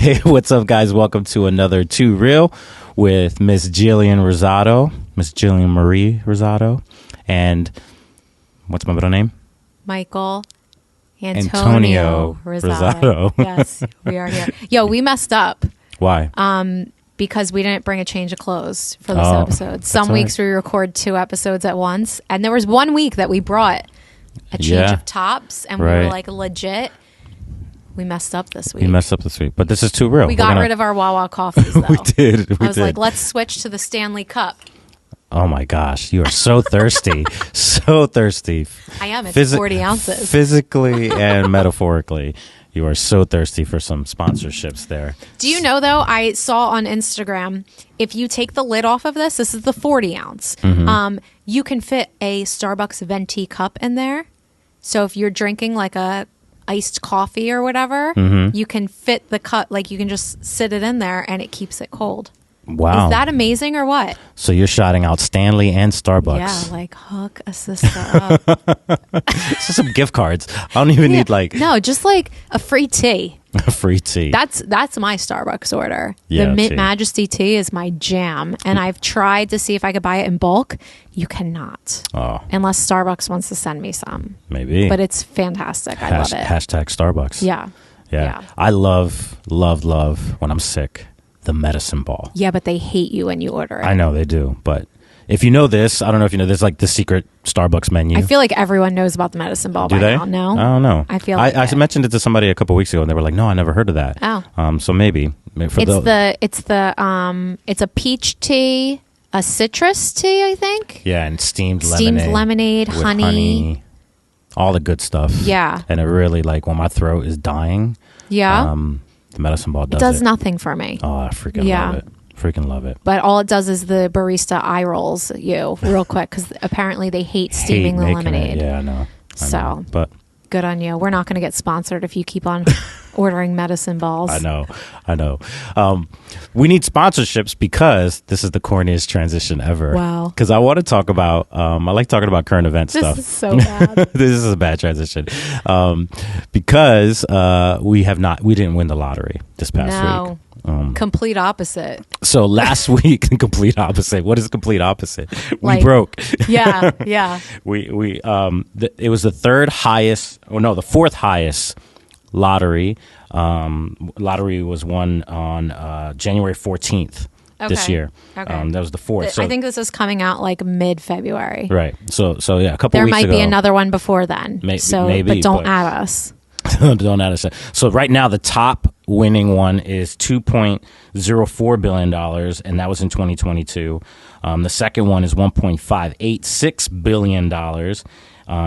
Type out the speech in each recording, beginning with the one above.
Hey, what's up, guys? Welcome to another Too Real with Miss Jillian Marie Rosado. And what's my middle name? Michael Antonio Rosado. Yes, we are here. Yo, we messed up. Why? Because we didn't bring a change of clothes for this episode. Some weeks we record 2 episodes at once. And there was 1 week that we brought a change of tops. And we were like, legit. We messed up this week. But this is Too Real. We got rid of our Wawa coffees, though. We did. I was like, let's switch to the Stanley Cup. Oh, my gosh. You are so thirsty. So thirsty. I am. It's 40 ounces. Physically and metaphorically. You are so thirsty for some sponsorships there. Do you know, though, I saw on Instagram, if you take the lid off of this is the 40 ounce. Mm-hmm. You can fit a Starbucks venti cup in there. So if you're drinking like a iced coffee or whatever, you can fit the cup, like you can just sit it in there and it keeps it cold. Wow. Is that amazing or what? So you're shouting out Stanley and Starbucks. Yeah, like hook a sister up. So some gift cards. I don't even need like... No, just like a free tea. A free tea. That's my Starbucks order. Yeah, the Mint Majesty tea is my jam. And I've tried to see if I could buy it in bulk. You cannot. Oh. Unless Starbucks wants to send me some. Maybe. But it's fantastic. I love it. Hashtag Starbucks. Yeah. I love when I'm sick, the medicine ball. Yeah, but they hate you when you order it. I know they do. But if you know this, I don't know if you know, there's like the secret Starbucks menu. I feel like everyone knows about the medicine ball by now. No? I don't know. I feel like I mentioned it to somebody a couple weeks ago and they were like, no, I never heard of that. Oh. So maybe. It's a peach tea, a citrus tea, I think. Yeah, and steamed lemonade, honey. All the good stuff. Yeah. And it really, like, when my throat is dying, the medicine ball does nothing for me. Oh, I freaking love it. But all it does is the barista eye rolls you real quick because apparently they hate steaming the lemonade. Yeah, I know. But good on you. We're not going to get sponsored if you keep on ordering medicine balls. I know. We need sponsorships because this is the corniest transition ever. Wow. Because I want to talk about, I like talking about current event stuff. This is so bad. This is a bad transition. Because we didn't win the lottery this past week. Complete opposite. So last week, complete opposite. What is complete opposite? We like, broke. Yeah. It was the fourth highest lottery. Lottery was won on January 14th this year. Okay. That was the fourth. So, I think this is coming out like mid-February. Right. So yeah, a couple there weeks ago. There might be another one before then. Maybe, but don't add us. Don't add us. So right now, the top winning one is $2.04 billion, and that was in 2022. The second one is $1.586 billion,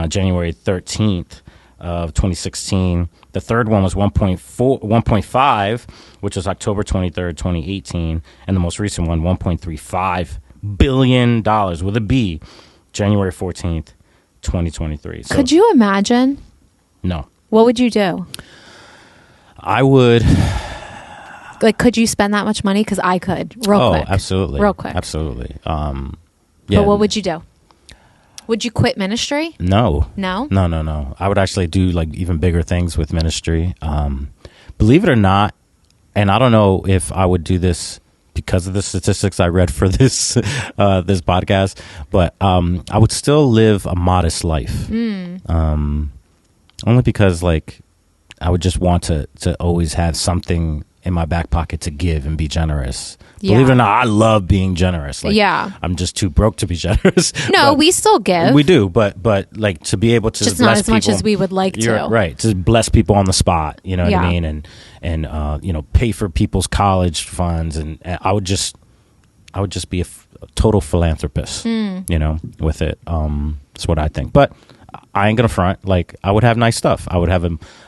January 13th of 2016. The third one was 1.5, which was October 23rd, 2018. And the most recent one, $1.35 billion with a B, January 14th, 2023. So, could you imagine? No. What would you do? I would. Like, could you spend that much money? Because I could. Quick. Oh, absolutely. Real quick. Absolutely. Yeah. But what would you do? Would you quit ministry? No. No? No. I would actually do like even bigger things with ministry. Believe it or not, and I don't know if I would do this because of the statistics I read for this this podcast, but I would still live a modest life. Only because like I would just want to always have something in my back pocket to give and be generous. Yeah. Believe it or not, I love being generous. Like, yeah. I'm just too broke to be generous. No, we still give. We do, but like to be able to just bless not as people, much as we would like to. Right. To bless people on the spot, you know what I mean? And pay for people's college funds. And I would just be a total philanthropist, with it. That's what I think. But I ain't gonna front. Like, I would have nice stuff. I would have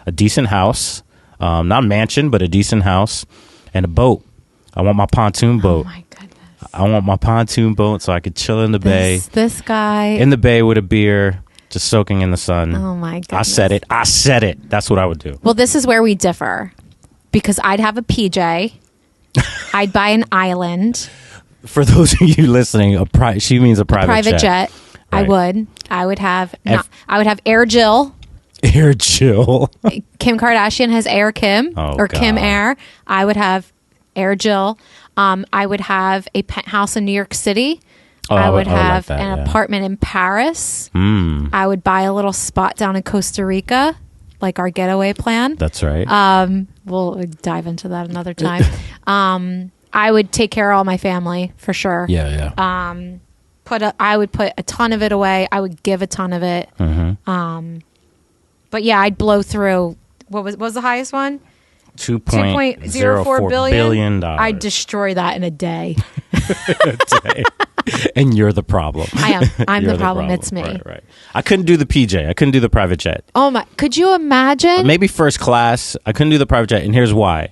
a decent house, not a mansion, but a decent house and a boat. I want my pontoon boat. Oh my goodness! I want my pontoon boat so I could chill in the bay. This guy in the bay with a beer, just soaking in the sun. Oh my goodness! I said it. That's what I would do. Well, this is where we differ, because I'd have a PJ. I'd buy an island. For those of you listening, she means a private jet. Right. I would have I would have Air Jill. Air Jill. Kim Kardashian has Air Kim or God. Kim Air. I would have Air Jill. I would have a penthouse in New York City. I would have an apartment in Paris. I would buy a little spot down in Costa Rica, like our getaway plan. That's right. We'll dive into that another time. I would take care of all my family for sure. Yeah. I would put a ton of it away. I would give a ton of it. But yeah, I'd blow through. What was the highest one? $2.04 billion. I'd destroy that in a day. And you're the problem. I am. I'm the problem. It's me. Right. I couldn't do the PJ. I couldn't do the private jet. Oh my! Could you imagine? Maybe first class. I couldn't do the private jet, and here's why: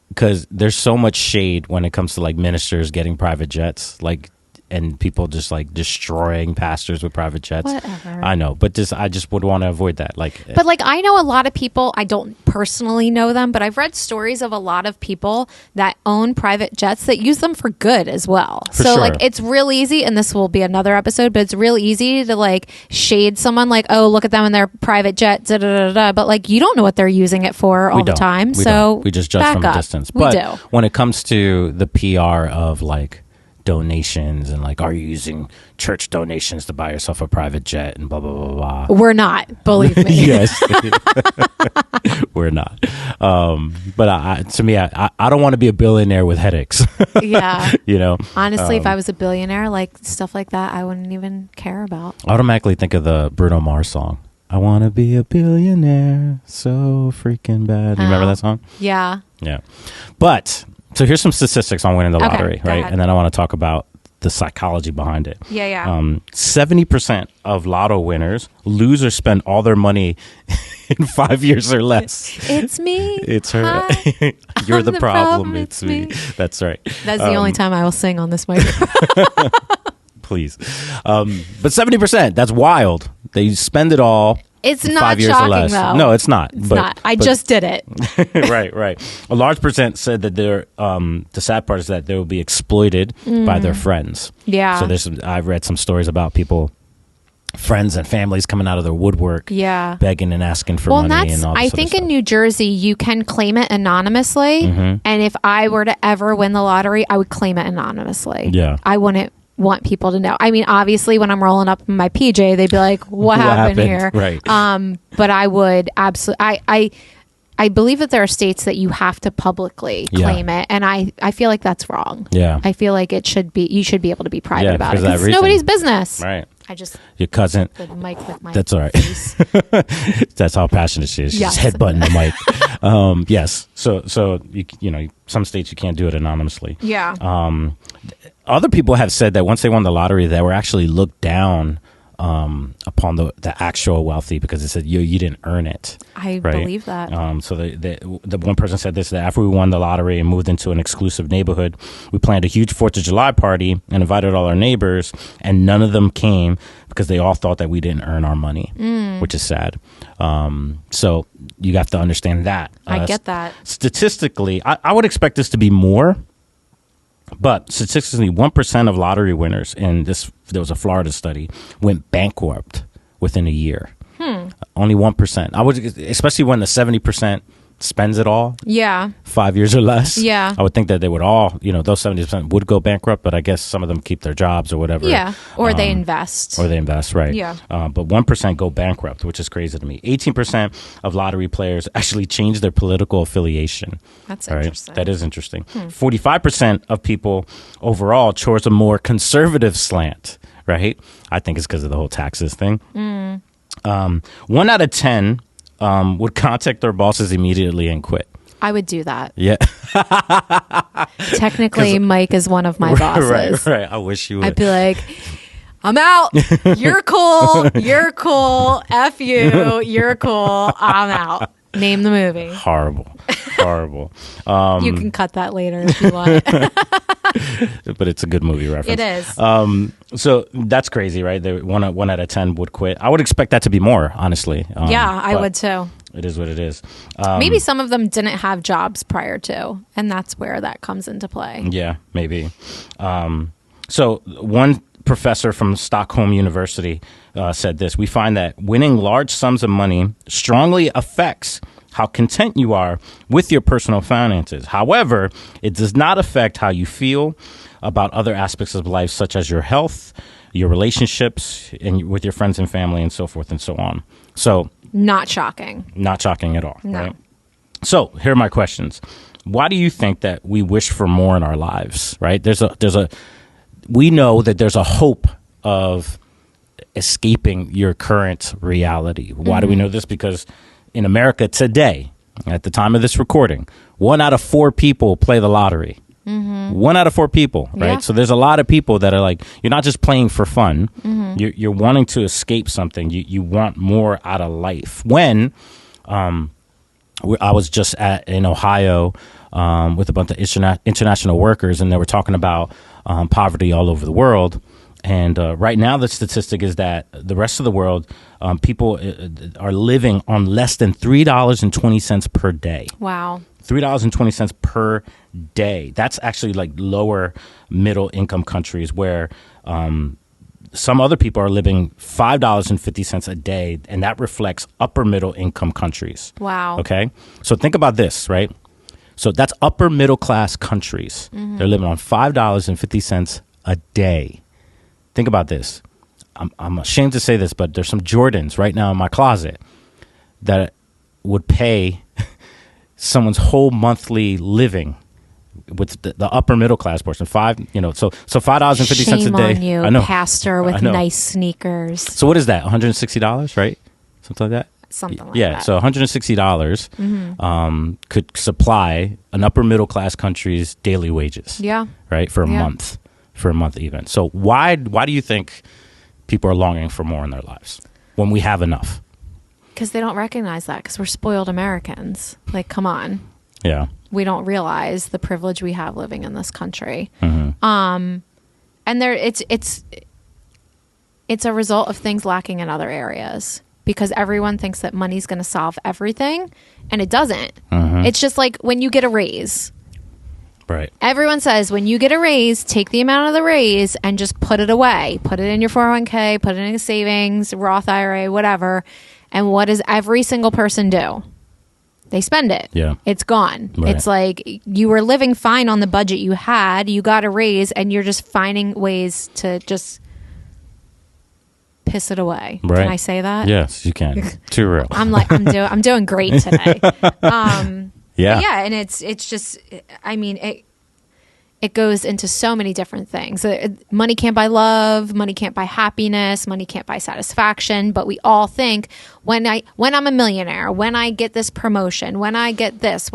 because there's so much shade when it comes to like ministers getting private jets, and people just like destroying pastors with private jets. Whatever. I know, but I just would want to avoid that. But I know a lot of people. I don't personally know them, but I've read stories of a lot of people that own private jets that use them for good as well. So sure. it's real easy, and this will be another episode, but it's real easy to shade someone oh, look at them in their private jet, da da da da. But you don't know what they're using it for all the time. We just judge from a distance. We do. When it comes to the PR of donations and are you using church donations to buy yourself a private jet and blah blah blah blah. We're not, believe me. Yes. We're not. But to me, I don't want to be a billionaire with headaches. Yeah. Honestly, if I Um, was a billionaire, stuff like that, I wouldn't even care about. I automatically think of the Bruno Mars song. I want to be a billionaire so freaking bad. You remember that song? Yeah. Yeah. But so here's some statistics on winning the lottery, go right? ahead. And then I want to talk about the psychology behind it. Yeah. 70% of lotto winners lose or spend all their money in 5 years or less. It's me. It's her. Hi. You're I'm the problem. It's me. That's right. That's the only time I will sing on this microphone. Please. But 70%, that's wild. They spend it all. It's in not 5 years or shocking, less. though. No, it's not. It's not. I just did it. Right. A large percent said that they're. The sad part is that they will be exploited by their friends. Yeah. So I've read some stories about people, friends and families coming out of their woodwork, begging and asking for money and all this I think in New Jersey you can claim it anonymously, and if I were to ever win the lottery, I would claim it anonymously. Yeah. I wouldn't want people to know. I mean, obviously, when I'm rolling up in my PJ, they'd be like, "What happened here?" Right. But I would absolutely. I believe that there are states that you have to publicly claim it, and I feel like that's wrong. Yeah. I feel like you should be able to be private about it. because of that It's reason. nobody's business. Right. I just Your cousin. the mic with my That's all right. face. That's how passionate she is. She's Yes. just headbutting the mic. Yes. So some states you can't do it anonymously. Yeah. Other people have said that once they won the lottery, they were actually looked down upon the actual wealthy because they said you didn't earn it. I right? believe that. So the one person said this, that after we won the lottery and moved into an exclusive neighborhood, we planned a huge 4th of July party and invited all our neighbors, and none of them came because they all thought that we didn't earn our money, which is sad. So you have to understand that. I get that. Statistically, I would expect this to be more. But statistically, 1% of lottery winners there was a Florida study, went bankrupt within a year. Only 1%. I would, especially when the 70% spends it all. Yeah. 5 years or less. Yeah. I would think that they would all, those 70% would go bankrupt, but I guess some of them keep their jobs or whatever. Yeah. Or they invest. Right. Yeah. But 1% go bankrupt, which is crazy to me. 18% of lottery players actually change their political affiliation. That's All right? interesting. That is interesting. 45% of people overall chose a more conservative slant, right? I think it's because of the whole taxes thing. 1 out of 10 would contact their bosses immediately and quit. I would do that. Yeah. Technically, Mike is one of my bosses. Right. I wish you would. I'd be like, I'm out. You're cool. You're cool. F you. You're cool. I'm out. Name the movie. Horrible. You can cut that later if you want. But it's a good movie reference. It is. So that's crazy, right? One out of 10 would quit. I would expect that to be more, honestly. Yeah, I would too. It is what it is. Maybe some of them didn't have jobs prior to, and that's where that comes into play. Yeah, maybe. So 1% professor from Stockholm University said this. We find that winning large sums of money strongly affects how content you are with your personal finances. However, it does not affect how you feel about other aspects of life, such as your health, your relationships, and with your friends and family, and so forth and so on. So, not shocking. Not shocking at all, No. right? So, here are my questions. Why do you think that we wish for more in our lives, right? We know that there's a hope of escaping your current reality. Why do we know this? Because in America today, at the time of this recording, 1 out of 4 people play the lottery. 1 out of 4 people, right? Yeah. So there's a lot of people that are like, you're not just playing for fun. You're wanting to escape something. You want more out of life. When I was just in Ohio with a bunch of international workers, and they were talking about poverty all over the world. And right now, the statistic is that the rest of the world, people are living on less than $3.20 per day. Wow. $3.20 per day. That's actually like lower middle income countries where some other people are living $5.50 a day, and that reflects upper middle income countries. Wow. Okay. So think about this, right? So that's upper middle class countries. They're living on $5.50 a day. Think about this. I'm ashamed to say this, but there's some Jordans right now in my closet that would pay someone's whole monthly living with the upper middle class portion. So $5.50 a day. Shame on you, I know, pastor with I know. nice sneakers. So what is that? $160, right? Something like that. Something like yeah, that. so $160 could supply an upper middle class country's daily wages. Yeah. Right, for a month even. So why do you think people are longing for more in their lives when we have enough? Because they don't recognize that, because we're spoiled Americans. Like, come on. Yeah. We don't realize the privilege we have living in this country. And it's a result of things lacking in other areas, because everyone thinks that money's going to solve everything, and it doesn't. It's just like when you get a raise. Right. Everyone says when you get a raise, take the amount of the raise and just put it away. Put it in your 401k, put it in a savings, Roth IRA, whatever. And what does every single person do? They spend it. Yeah. It's gone. Right. It's like you were living fine on the budget you had. You got a raise, and you're just finding ways to just piss it away. Right. Can I say that? Yes, you can. Too real. I'm doing great today. Yeah. Yeah, and it's just, I mean, it goes into so many different things. Money can't buy love, money can't buy happiness, money can't buy satisfaction, but we all think when I'm a millionaire, when I get this promotion, when I get this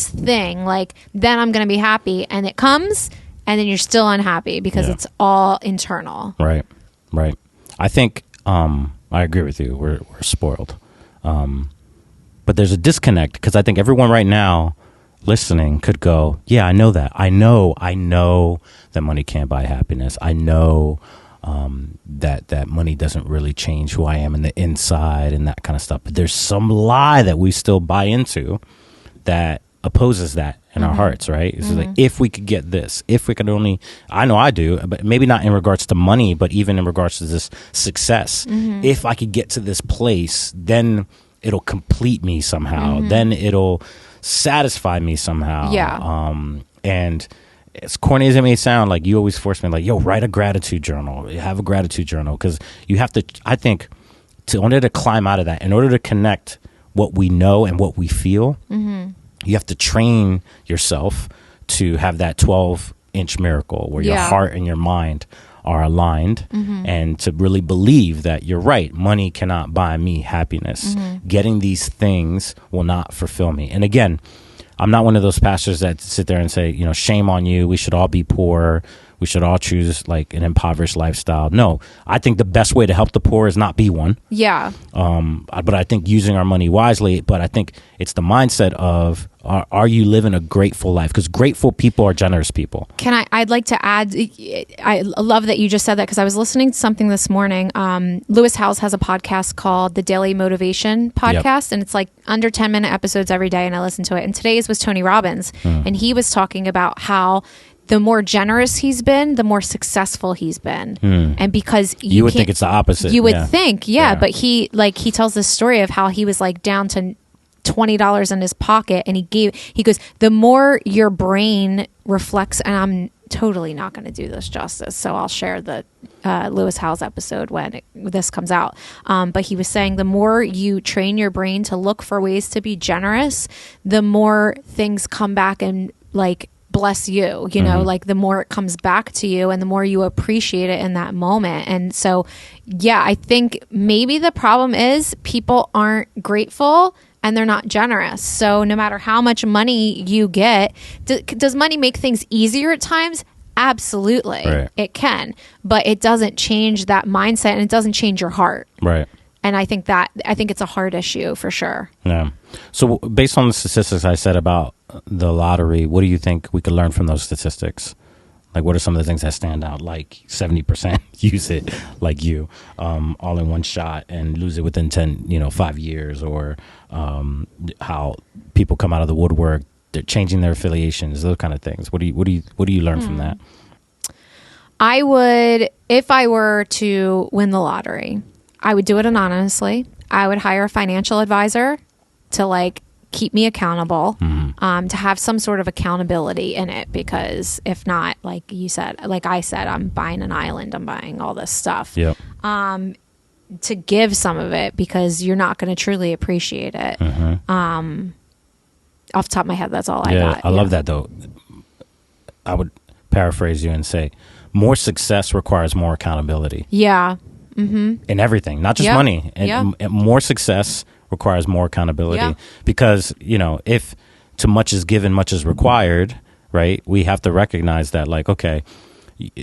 thing, like, then I'm going to be happy, and it comes, and then you're still unhappy because it's all internal. Right. I think I agree with you. We're spoiled. But there's a disconnect, because I think everyone right now listening could go, yeah, I know that. I know that money can't buy happiness. I know that money doesn't really change who I am in the inside and that kind of stuff. But there's some lie that we still buy into that opposes that in our hearts, right? It's like, if we could get this, if we could only, I know I do, but maybe not in regards to money, but even in regards to this success. If I could get to this place, then it'll complete me somehow. Then it'll satisfy me somehow. Yeah. And as corny as it may sound, like, you always force me, like, yo, write a gratitude journal. Have a gratitude journal, because you have to, I think, in order to climb out of that, in order to connect what we know and what we feel, you have to train yourself to have that 12-inch miracle where your heart and your mind are aligned, and to really believe that you're right. Money cannot buy me happiness. Getting these things will not fulfill me. And again, I'm not one of those pastors that sit there and say, shame on you. We should all be poor. We should all choose like an impoverished lifestyle. No, I think the best way to help the poor is not be one. Yeah. But I think using our money wisely, but I think it's the mindset of, are you living a grateful life? Because grateful people are generous people. I'd like to add, I love that you just said that, because I was listening to something this morning. Lewis Howes has a podcast called the Daily Motivation Podcast, and it's like under 10-minute episodes every day, and I listen to it. And today's was Tony Robbins, and he was talking about how the more generous he's been, the more successful he's been. And because you would think it's the opposite. You would think, but he tells this story of how he was like down to $20 in his pocket, and he goes, the more your brain reflects, and I'm totally not going to do this justice, so I'll share the Lewis Howes episode when this comes out. But he was saying the more you train your brain to look for ways to be generous, the more things come back and like bless you, you know, like the more it comes back to you and the more you appreciate it in that moment. And so, yeah, I think maybe the problem is people aren't grateful and they're not generous. So no matter how much money you get, does money make things easier at times? Absolutely. Right. It can, but it doesn't change that mindset, and it doesn't change your heart. Right. And I think it's a hard issue for sure. Yeah. So based on the statistics I said about the lottery, what do you think we could learn from those statistics? Like, what are some of the things that stand out? Like 70% use it like you, all in one shot and lose it within 5 years, or how people come out of the woodwork, they're changing their affiliations, those kind of things. What do you learn from that? I would, if I were to win the lottery, I would do it anonymously. I would hire a financial advisor to like keep me accountable, to have some sort of accountability in it, because if not, like you said, like I said, I'm buying an island, I'm buying all this stuff. Yep. To give some of it, because you're not going to truly appreciate it. Off the top of my head, that's all I got. I love that though. I would paraphrase you and say, more success requires more accountability. Yeah. In everything, not just money. And more success requires more accountability, because, if too much is given, much is required, right? We have to recognize that, like, okay,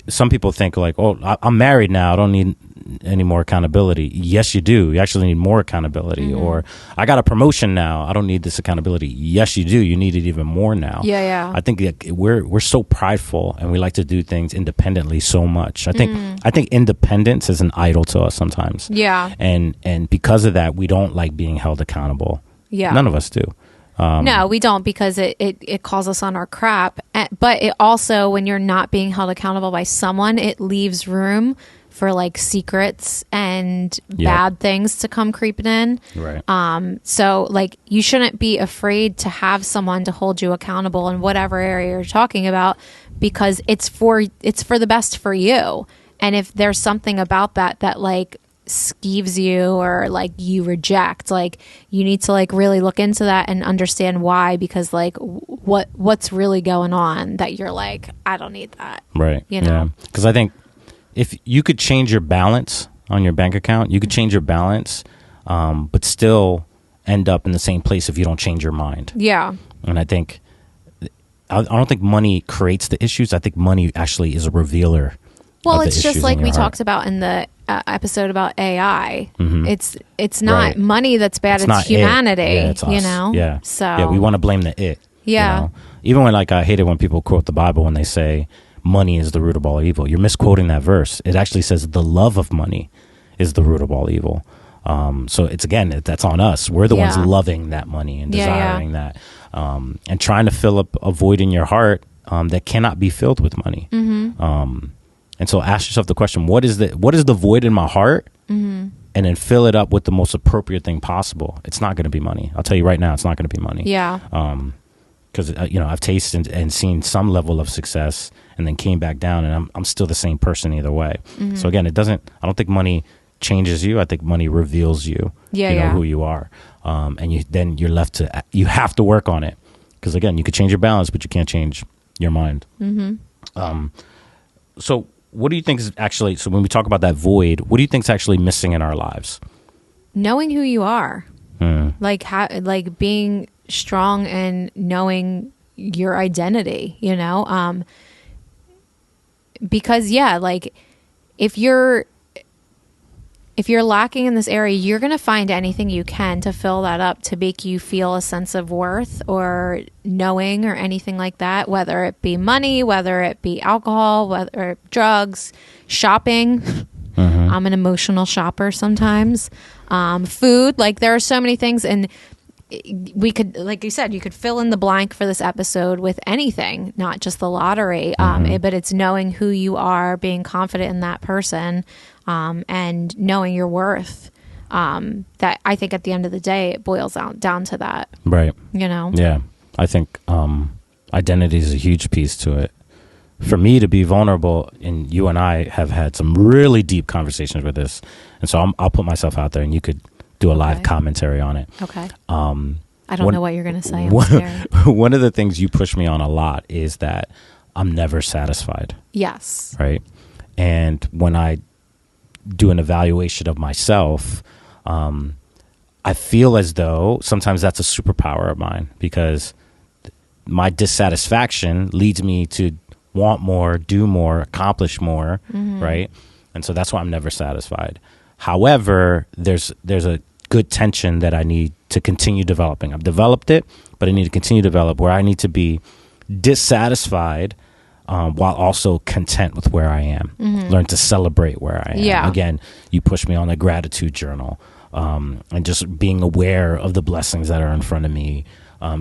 some people think like, oh, I'm married now, I don't need any more accountability. Yes, you do. You actually need more accountability. Or I got a promotion now, I don't need this accountability. Yes, you do. You need it even more now. I think that we're so prideful, and we like to do things independently so much. I think independence is an idol to us sometimes. And because of that, we don't like being held accountable. None of us do. No, we don't, because it calls us on our crap. But it also, when you're not being held accountable by someone, it leaves room for like secrets and bad things to come creeping in. Right. So like, you shouldn't be afraid to have someone to hold you accountable in whatever area you're talking about, because it's for the best for you. And if there's something about that like skeeves you, or like you reject, like you need to like really look into that and understand why, because like what's really going on that you're like, I don't need that. Right. Because I think if you could change your balance on your bank account, you could change your balance, but still end up in the same place if you don't change your mind. And I think, I don't think money creates the issues. I think money actually is a revealer. Well, it's just like we talked about in the episode about AI. It's not money that's bad. It's humanity. It's us. So we want to blame the it. Even when, like, I hate it when people quote the Bible when they say money is the root of all evil. You're misquoting that verse. It actually says the love of money is the root of all evil. So it's, again, that's on us. We're the ones loving that money and desiring that, and trying to fill up a void in your heart that cannot be filled with money. And so ask yourself the question, what is the void in my heart? And then fill it up with the most appropriate thing possible. It's not going to be money. I'll tell you right now, it's not going to be money. Because, I've tasted and seen some level of success and then came back down, and I'm still the same person either way. So again, I don't think money changes you. I think money reveals you, who you are. And you're left to, you have to work on it. Because again, you could change your balance, but you can't change your mind. So what do you think is actually, so when we talk about that void, what do you think is actually missing in our lives? Knowing who you are. Like being strong and knowing your identity, because like if you're lacking in this area, you're going to find anything you can to fill that up, to make you feel a sense of worth or knowing or anything like that, whether it be money, whether it be alcohol, whether drugs, shopping. I'm an emotional shopper sometimes. Food, like there are so many things. And we could, like you said, you could fill in the blank for this episode with anything, not just the lottery. But it's knowing who you are, being confident in that person, and knowing your worth. That I think at the end of the day, it boils down to that. Right. You know? Yeah. I think identity is a huge piece to it. For me to be vulnerable, and you and I have had some really deep conversations with this, and so I'll put myself out there, and you could do a live commentary on it. Okay. I don't know what you're going to say. I'm scared. One of the things you push me on a lot is that I'm never satisfied. Yes. Right. And when I do an evaluation of myself, I feel as though sometimes that's a superpower of mine, because my dissatisfaction leads me to want more, do more, accomplish more. Right. And so that's why I'm never satisfied. However, there's a good tension that I need to continue developing. I've developed it, but I need to continue to develop, where I need to be dissatisfied while also content with where I am. Learn to celebrate where I am. Yeah. Again, you push me on a gratitude journal, and just being aware of the blessings that are in front of me.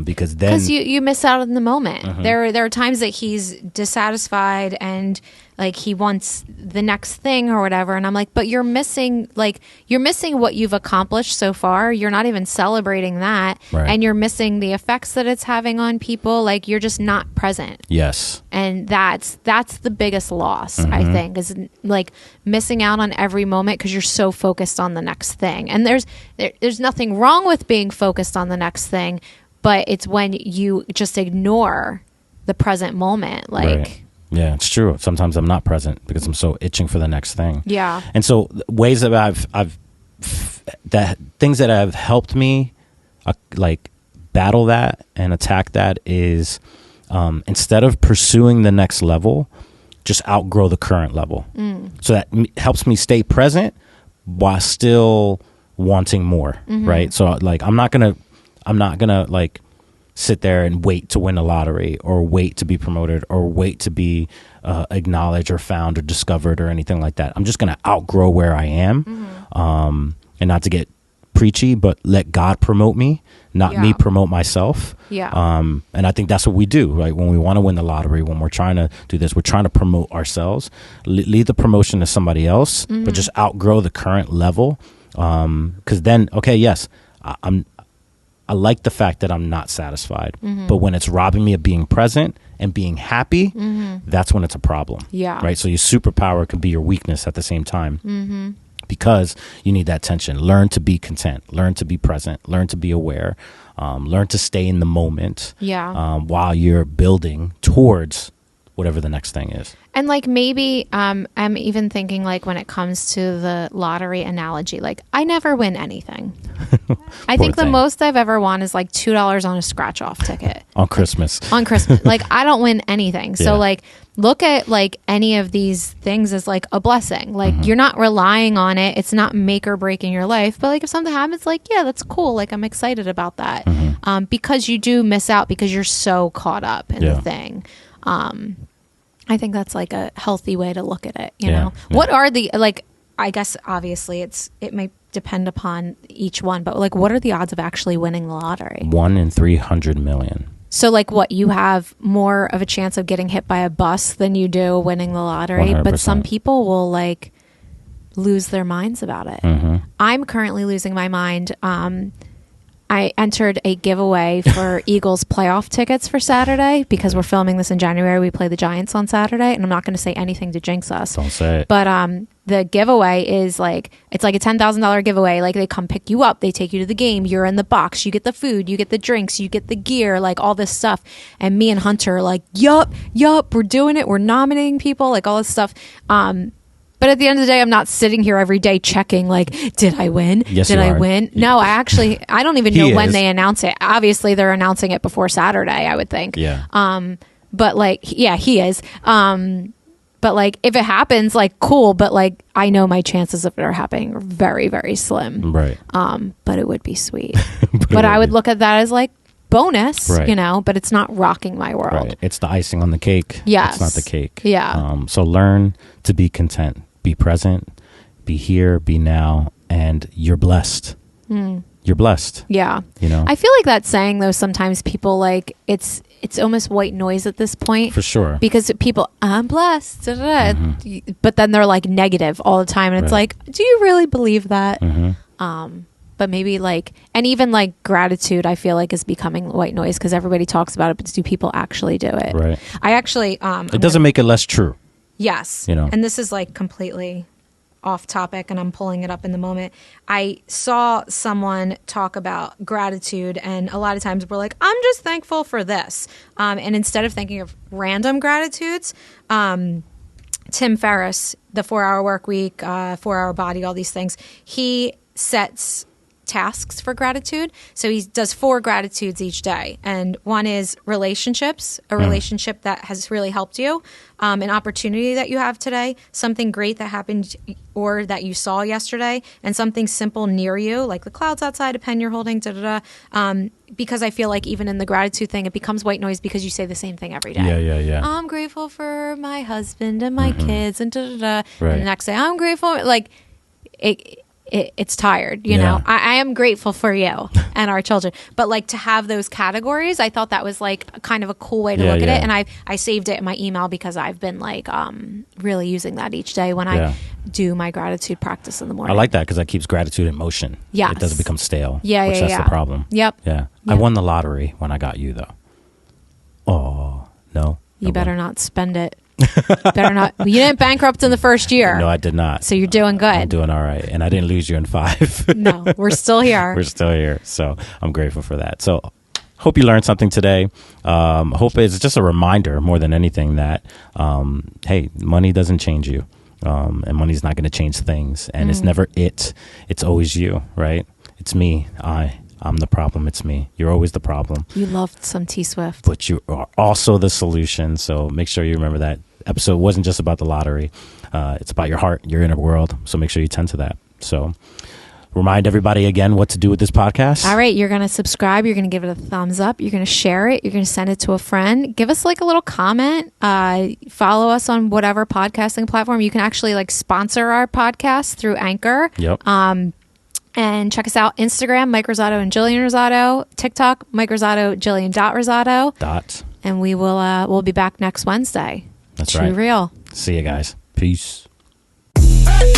Because you miss out in the moment. There are times that he's dissatisfied and like he wants the next thing or whatever, and I'm like, but you're missing what you've accomplished so far. You're not even celebrating that, right. And you're missing the effects that it's having on people. Like, you're just not present. Yes, and that's the biggest loss. I think, is like missing out on every moment because you're so focused on the next thing. And there's nothing wrong with being focused on the next thing. But it's when you just ignore the present moment. Like, right. Yeah, it's true. Sometimes I'm not present because I'm so itching for the next thing. Yeah. And so ways that things that have helped me like battle that and attack that is instead of pursuing the next level, just outgrow the current level. So that helps me stay present while still wanting more. Right. So like, I'm not gonna like sit there and wait to win a lottery or wait to be promoted or wait to be acknowledged or found or discovered or anything like that. I'm just going to outgrow where I am, and not to get preachy, but let God promote me, not me promote myself. Yeah. And I think that's what we do, right? When we want to win the lottery, when we're trying to do this, we're trying to promote ourselves, leave the promotion to somebody else, but just outgrow the current level. 'Cause then, okay, yes, I like the fact that I'm not satisfied, but when it's robbing me of being present and being happy, that's when it's a problem. Yeah. Right. So your superpower could be your weakness at the same time, because you need that tension. Learn to be content, learn to be present, learn to be aware, learn to stay in the moment, while you're building towards whatever the next thing is. And like, maybe I'm even thinking, like, when it comes to the lottery analogy, like, I never win anything. I think the most I've ever won is like $2 on a scratch off ticket on Christmas. Like, I don't win anything. So like, look at like any of these things as like a blessing. Like, you're not relying on it. It's not make or breaking your life. But like, if something happens, like, yeah, that's cool. Like, I'm excited about that. Because you do miss out because you're so caught up in the thing. I think that's like a healthy way to look at it. You know, what are the, like, I guess obviously it may depend upon each one, but like, what are the odds of actually winning the lottery? 1 in 300 million. So like, what, you have more of a chance of getting hit by a bus than you do winning the lottery. 100%. But some people will like lose their minds about it. I'm currently losing my mind. I entered a giveaway for Eagles playoff tickets for Saturday because we're filming this in January. We play the Giants on Saturday, and I'm not going to say anything to jinx us. Don't say it. But the giveaway is like, it's like a $10,000 giveaway. Like, they come pick you up, they take you to the game, you're in the box, you get the food, you get the drinks, you get the gear, like all this stuff. And me and Hunter are like, yup, we're doing it. We're nominating people, like all this stuff. But at the end of the day, I'm not sitting here every day checking, like, did I win? Yes, did you I are. win? No, I don't even know when is. they announce it. Obviously, they're announcing it before Saturday, I would think. Yeah. But like, yeah, he is. But like, if it happens, like, cool. But like, I know my chances of it are happening are very, very slim. Right. But it would be sweet. but I would look at that as like bonus, right. you know, but it's not rocking my world. Right. It's the icing on the cake. Yes. It's not the cake. Yeah. So learn to be content. Be present, be here, be now, and you're blessed. you're blessed. Yeah. You know? I feel like that saying though, sometimes people like it's almost white noise at this point. For sure. Because people, I'm blessed, da, da, da. But then they're like negative all the time. And it's Right. like, do you really believe that? Mm-hmm. But maybe like, and even like gratitude, I feel like is becoming white noise because everybody talks about it, but do people actually do it? Right. I actually, It doesn't make it less true. yes. You know. And this is like completely off topic and I'm pulling it up in the moment. I saw someone talk about gratitude and a lot of times we're like, I'm just thankful for this. And instead of thinking of random gratitudes, Tim Ferriss, the 4-Hour Work Week, 4-Hour Body, all these things, he sets tasks for gratitude. So he does 4 gratitudes each day. And one is relationships, a relationship that has really helped you, an opportunity that you have today, something great that happened or that you saw yesterday, and something simple near you, like the clouds outside, a pen you're holding, da-da-da. Because I feel like even in the gratitude thing, it becomes white noise because you say the same thing every day. Yeah. I'm grateful for my husband and my kids and da-da-da. Right. And the next day, I'm grateful. Like, it's tired, you Yeah. know. I am grateful for you and our children, but like to have those categories, I thought that was like kind of a cool way to look at it, and I saved it in my email because I've been like really using that each day when I do my gratitude practice in the morning. I like that because that keeps gratitude in motion. Yes. It doesn't become stale. Yeah, which yeah, that's yeah. the problem. Yep. Yeah. I won the lottery when I got you though. Oh no. You better not spend it. Better not. You didn't bankrupt in the first year. No, I did not. So you're doing good. I'm doing all right, and I didn't lose you in 5. No, we're still here. We're still here, so I'm grateful for that. So, hope you learned something today. Hope it's just a reminder more than anything that hey, money doesn't change you, and money's not going to change things, and it's never it. It's always you, right? It's me. I'm the problem. It's me. You're always the problem. You loved some T Swift. But you are also the solution. So make sure you remember that episode wasn't just about the lottery. It's about your heart, your inner world. So make sure you tend to that. So remind everybody again what to do with this podcast. All right. You're going to subscribe. You're going to give it a thumbs up. You're going to share it. You're going to send it to a friend. Give us like a little comment. Follow us on whatever podcasting platform. You can actually like sponsor our podcast through Anchor. Yep. And check us out. Instagram, Mike Rosato and Jillian Rosato. TikTok, Mike Rosato, Jillian.Rosato. And we will we'll be back next Wednesday. That's True right. Real. See you guys. Peace. Hey!